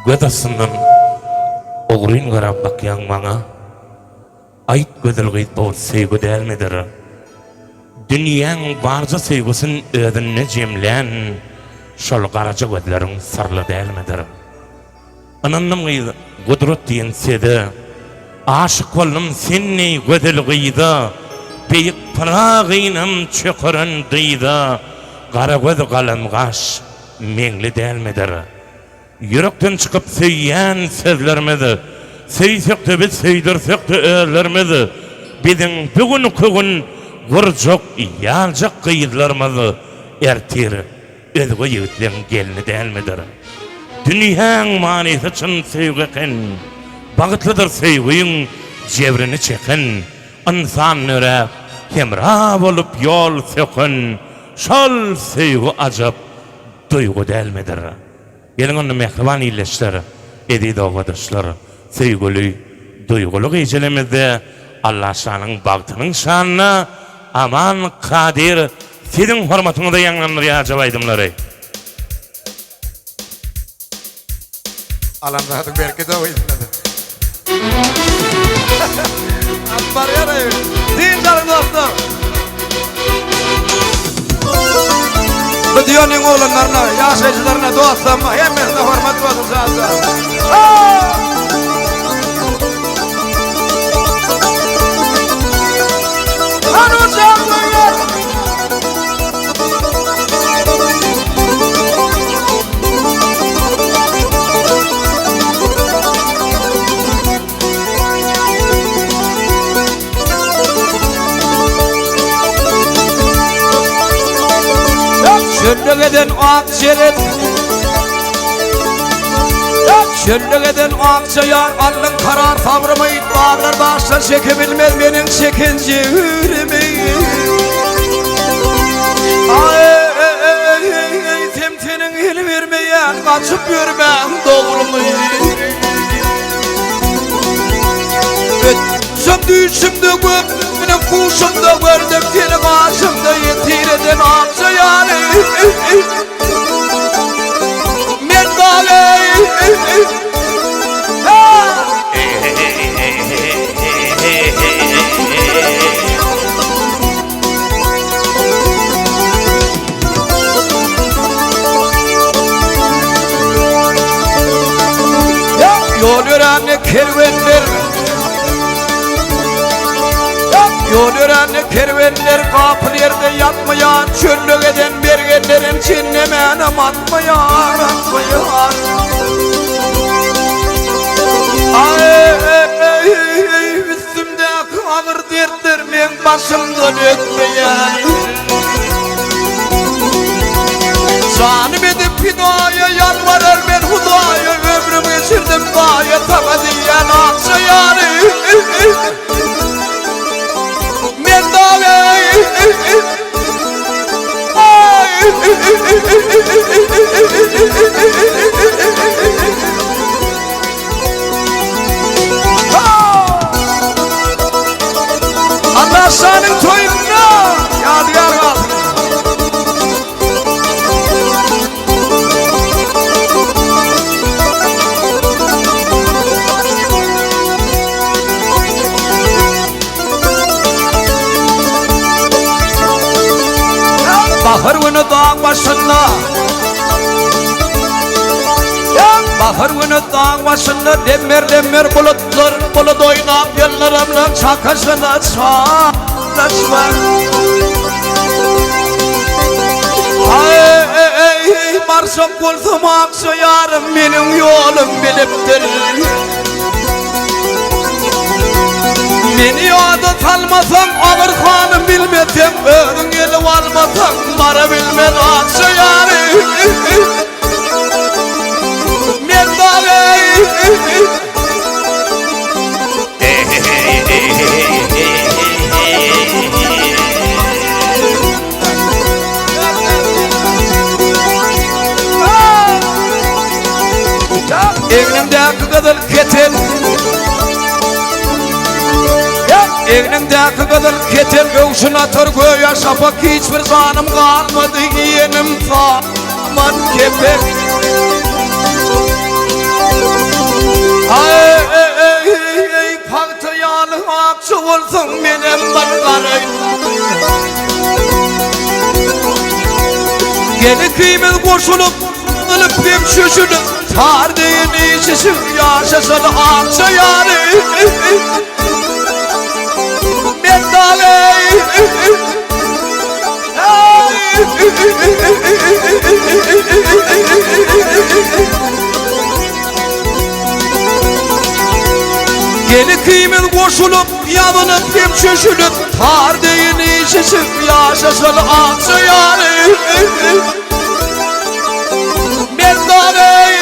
Gödasından oğruyun garab bakyan bana. Ayt gödül gıyt bol sevgi delmedir. Dünyanın barca sevgisin ödünne cemlen, şol garaca gödlerin sarlı delmedir. Ananım gıydı gudrut diyen sedi, aşık oldum senni gödül gıydı, beyik pırağıynım çökürün dıydı, gara göd kalem gaş, mengli delmedir. Yürekten çıkıp söyleyen sözlermedi, söysek de biz söylersek de öğlermedi, bizim bugün kugün vurcuk, yalcak kıyıdlarmedi, ertir, özgü yiğitlerin gelini delmedir. Dünyanın manisi için sevgiken, bağıtlıdır sevgiyin cevrini çekin, insan nöre hemrah olup yol sökün, şol sevgi acap, duygu delmedir. Gelin onun mehriban iyleşleri, edid oğadaşları, sevgili, duygulu gecelemizde Allah şanın bağıtının şanına aman kadir, sizin hormatını da yanlanır ya acaba Alam rahatın berketi o izledi. Akbar yarayın. Din canım dostum. Bu dünyanın oğlanlarına, yaşayıcılarına duaslanma. Hepsine hormat olsun zaten. Hanu canlılar. Şönlük eden akçeret, şönlük eden akçayar, alın karar sabrımı itbağlar başlar çekebilmez benim çekince yürümeyi. Ay, temtinin hil vermeyen, kaçıp yürümem doğru mu? Ötçüm düşümde gök, benim kuşumda gördüm seni karşımda yetir eden akçayar. Men dağ yol öğrenli kervenler, yol öğrenli kervenler, kapı yerde yatmayan, çöllük eden bergenlerin çinlemenim atmayan. Ay, üstümde kalır dertler, men başımdan ötmeyen. Canım edip hidaya yalvarır ben hudaya, ömrümü geçirdim gayet ama diyen akçayarı. Men dağı Allah şanın toyuna yadigar kalsın. Bahar günü dağ başında, bahar günü dağ başında demir demir bulut oynap yıllarımla çakışına çağlaşmak. Ay, marşım kulsum akşayarım benim yolum biliptir. Beni adet almasan ağır kanım bilmesem, öğün gelip almasan bana bilmez akşayarı. Men dağı evimdeki kadar ketin, evimdeki kadar ketin göğsün atır göğe şapak, hiçbir zanım kalmadı yenim zaman kepek. olsun benim barlarım. Yeni kıymet koşulup ılıp bir şüşünü tar değil işisi yaşasın akça yarı. Meddaley Yeni kıymet koşulup yanılıp bir şüşünüp tar değil işisi yaşasın akça yarı. Meddaley